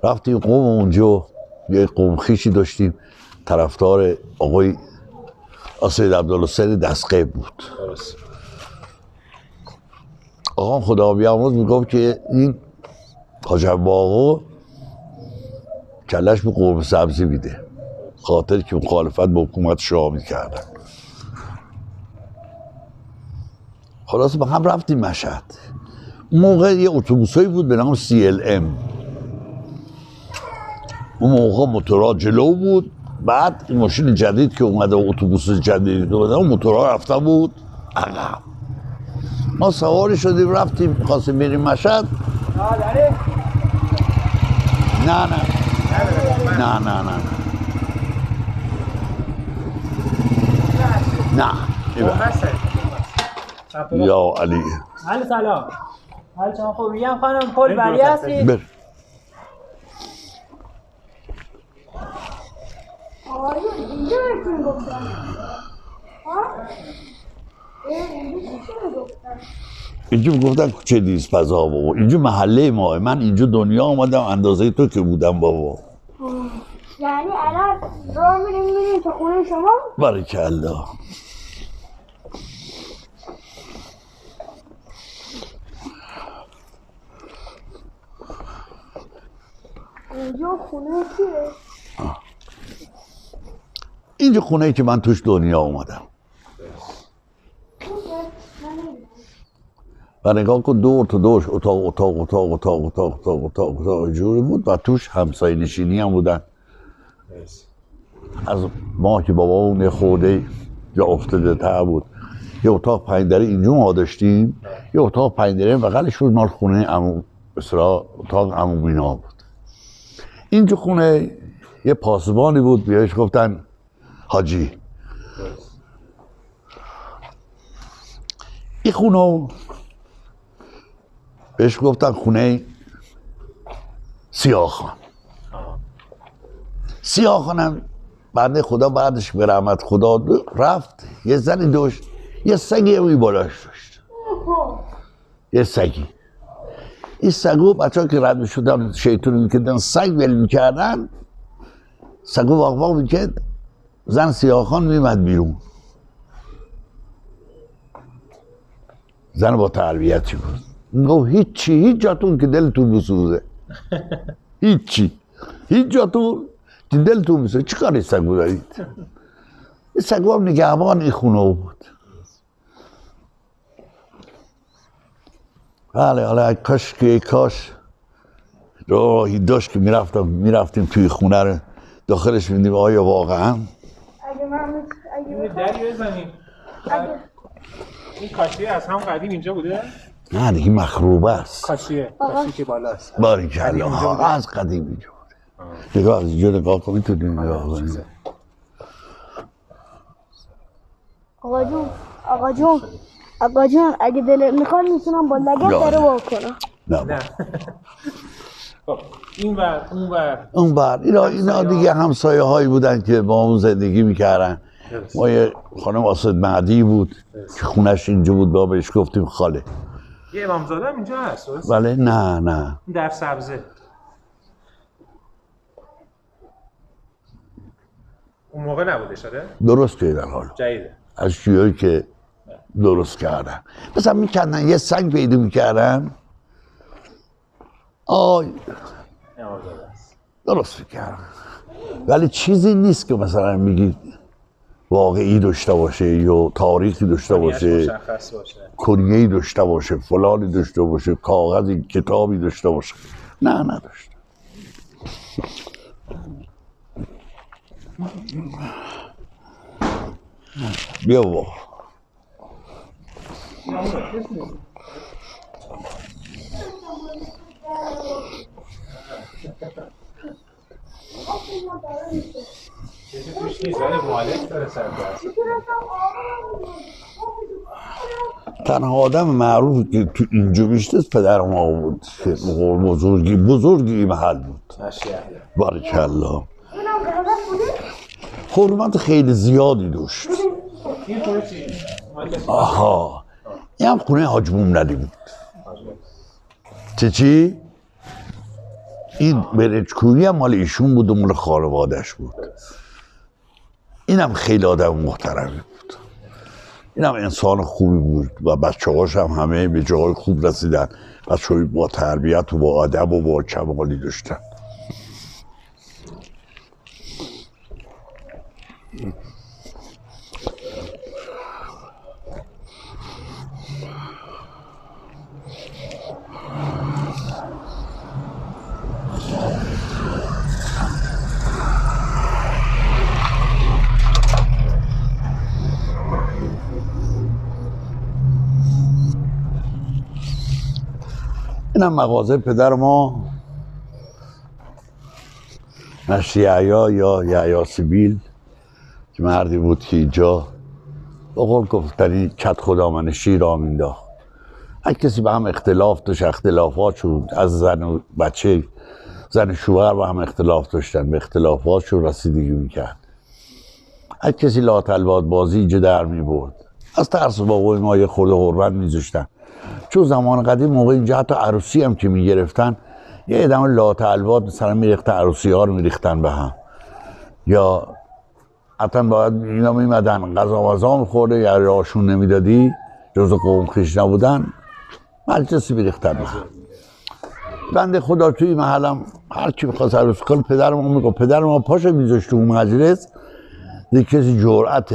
رفتیم قوم اونجا، یه قوم خیشی داشتیم طرفدار آقای سید عبدالحسین دستقیب بود. آقا خدا بیامرز میگفت که این حاج عباس کلش به قرمه سبزی میده، خاطر که مخالفت با حکومت شاه میکردن. خلاص با هم رفتیم مشهد. اون موقع یه اتوبوسایی بود به نام CLM. اون موقع موتورها جلو بود، بعد این ماشین جدید که اومده، اتوبوس جدید اومده، اون موتورها رفته بود عقب. ما سواری شدیم رفتیم، خواستیم بریم مشهد. نه نه نه نه نه نه یا علی. علی سلام. حال شما خوب؟ میگم خانم پل ولی هستی؟ بر اینجا بهتون گفتم. اینجا گفتن کوچه دیز پزا بابا، اینجا محله ماه، من اینجا دنیا آمدم اندازه تو که بودم بابا. یعنی الان راه میریم تو خونه شما؟ بارکالله. اینجا خونه کیه؟ اینجا خونه‌ای که من توش دنیا اومدم. و نگاه کن دور تا دورش اتاق جوری بود و توش همسایه نشینی هم بودن. از ما که بابامون خورده جا افتاده تر بود، یه اتاق 5 دره اینجا ما داشتیم، یه اتاق 5 دره بغلش بود مال خونه عمو، بسرا اتاق عمو مینا بود. اینجا خونه یه پاسبانی بود، بیایش گفتن حاجی. این خونه بهش گفتن خونه سیاخان. سیاخانم بعد خدا بعدش به رحمت خدا رفت، یه زنی داشت، یه سگی اوی بالاش داشت، یه سگی. این سگو بچه ها که رد میشدن شیطونی میکردن، سگ ول میکردن، سگو واق میکرد، زن سیاخان میمد بیرون. زن با تربیتی بود، میگفت هیچ جاتون که دلتون بسوزه، هیچ جاتون که دلتون بسوزه، چی کاری سگو دارید؟ این سگو هم نگهبان این خونه بود. بله حالا کاش راهی داشت که میرفتیم توی خونه رو داخلش میدیم آیا واقعا این دری بزنیم. این کاشیه از هم قدیم اینجا بوده؟ نه دیگه مخروبه است. کاشیه که بالاست. باریکالله از قدیم اینجا بوده. نگاه از اینجا نگاه کن، میتونیم نگاه کنیم. آقا جون اگه دلت میخواد میتونم با لگت داره واکنم. نه اون بر اینا دیگه همسایه هایی بودن که با اون زندگی میکردن. ما یه خانم آسد مهدی بود که خونش اینجا بود، با بهش گفتیم خاله. یه امامزاده هم اینجا هست؟ بله نه در سبزه. اون موقع نبوده شده؟ درست کردن حالا جدیده از چیزایی که درست کردن. مثلا میکردن یه سنگ پیدا میکردن، درست میکردن، ولی چیزی نیست که مثلا میگید واقعی داشته باشه یا تاریخی داشته باشه، کنیه‌ای داشته باشه، فلانی داشته باشه، کاغذی کتابی داشته باشه. نه نداشته. بیا بابا. تنها آدم معروف که تو اینجا بیشتر پدر ما بود که بزرگی محل بود. بارکالله. حرمت خیلی زیادی داشت. آها این هم خونه حاج مومندی بود. چی؟ این برنجکویی هم مال ایشون بود و مال خانواده‌اش بود. اینم خیلی آدم محترمی بود. اینم انسان خوبی بود و بچه‌هاش هم همه به جای خوب رسیدن. بچه‌های با تربیت و با ادب و با کمالی داشتن. اینم مغازه پدر ما مشتی یحیی یا یحیی سیبیل که مردی بود که اینجا با قول گفتنی کت خدامنشی را مینداخت. هر کسی به هم اختلاف داشت، اختلافات شد، از زن و بچه زن شوهر با هم اختلاف داشتن، به اختلافات شد رسیدگی میکرد. هر کسی لاتلوات بازی اینجا در میبرد. از ترس بابای ما یه خورده حرمت میذاشتن، چون زمان قدیم موقع اینجا حتی عروسی هم که میگرفتن یه ادام لاتلوات مثلا میریختن، عروسی ها رو میریختن به هم، یا حتی باید اینا میمدن غذا مزا میخورده یا راشون نمیدادی جز قوم خویش نبودن مجلسی میریختن به هم. بنده خدا توی محلم هر کی میخواست عروسی کنه پدر ما میگه پدر ما پاشو میذاشت تو اون مجلس دیگه کسی جرأت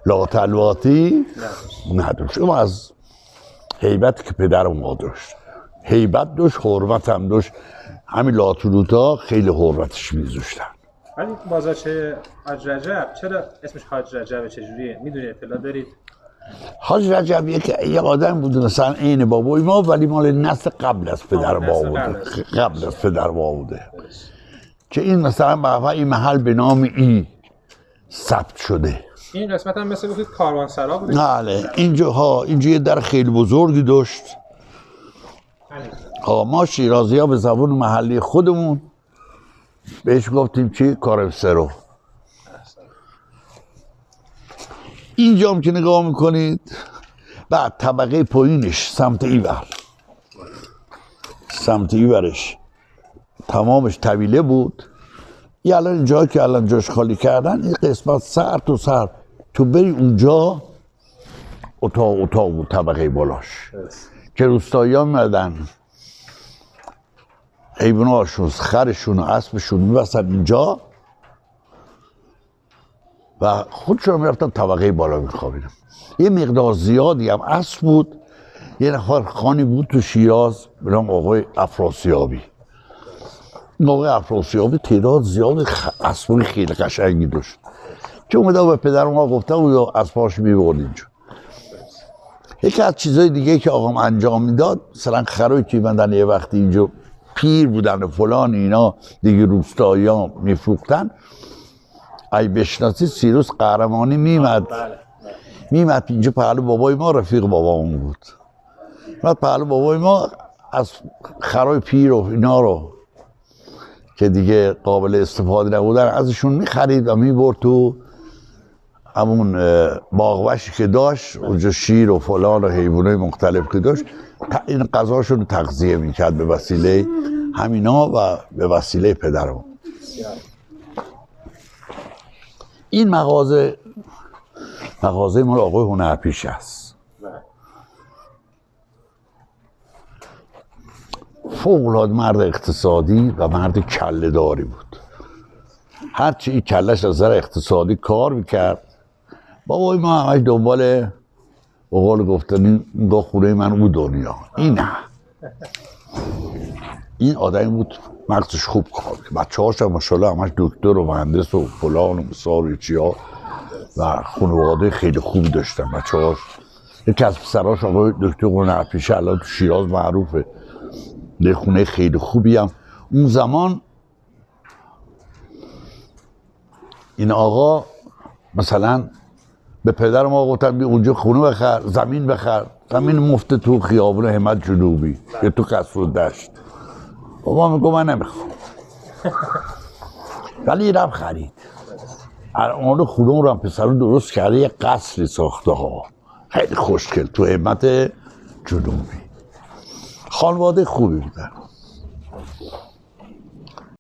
لاتلواتی نداشت. اما از هیبت که پدر ما داشت، هیبت داشت، حرمت هم داشت. همین لاتولوتا خیلی حرمتش میذاشتن. ولی بازارچه حاج رجب چرا اسمش حاج رجبه؟ چجوریه؟ میدونی اطلاع دارید؟ حاج رجب یه آدم بود مثلا عین بابای ما ولی مال نسل قبل از پدر ما بوده، قبل از پدر ما بوده که این مثلا به این محل به نام ای ثبت شده. این قسمت هم مثل بودید کاروانسرا بوده؟ بله اینجا یه در خیلی بزرگی داشت. ما شیرازی ها به زبان محلی خودمون بهش گفتیم چی؟ کاروانسرا. اینجا هم که نگاه میکنید بعد طبقه پایینش سمت ایورش تمامش طویله بود. یه الان اینجا که الان جاش خالی کردن این قسمت سر تو سر تو بری اونجا اتاق بود طبقه بالاش که روستایی ها میمدن حیواناشون خرشون و اسبشون میبستن اینجا و خودشون میرفتن طبقه بالا میخوابیدن. یه مقدار زیادی هم اسب بود. یه نفر خانی بود تو شیراز به نام آقای افراسیابی. آقای افراسیابی تعداد زیاد اسبای خیلی قشنگی داشت که اومده به پدر ما گفته و اسباش میبرد اینجا. یکی از چیزای دیگه که آقام انجام میداد مثلا خرایی که بندن یه وقتی اینجا پیر بودن و فلان اینا دیگه روستایی ها میفروختن. ای بشناسی سیروس قهرمانی میمد اینجا پهلو بابای ما رفیق بابامون بود. بعد پهلو بابای ما از خرای پیر و اینا رو که دیگه قابل استفاده نبودن ازشون میخرید و میبرد تو همون باغوشی که داشت اونجا شیر و فلان و حیوانای مختلف که داشت این غذاشون رو تغذیه میکرد به وسیله همینا و به وسیله پدرم. این مغازه مال آقای هنرپیش است. فوق‌العاده مرد اقتصادی و مرد کله داری بود. هرچی این کلش از نظر اقتصادی کار میکرد بابای ما همش دنبال به قول گفتنی دو خونه من او دنیا. این آدمی بود مغزش خوب کار میکرد. بچه‌هاش هم ماشاءالله همش دکتر و مهندس و فلان و مثال و چیا و خانواده خیلی خوبی داشتن بچه‌هاش. یکی از پسراش آقای دکتر هنرپیشه الان تو شیراز معروفه. یه خونه خیلی خوبی هم اون زمان این آقا مثلا به پدر ما گفتن بیا اونجا خونه بخر، زمین بخر، زمین مفت تو خیابون همت جنوبی یا تو قصر و دشت. بابا میگه من نمیخوام ولی رفت خرید. الان خونه رو هم پسر رو درست کرده یه قصری ساخته ها خیلی خوشگل تو همت جنوبی. خانواده خوبی بودن.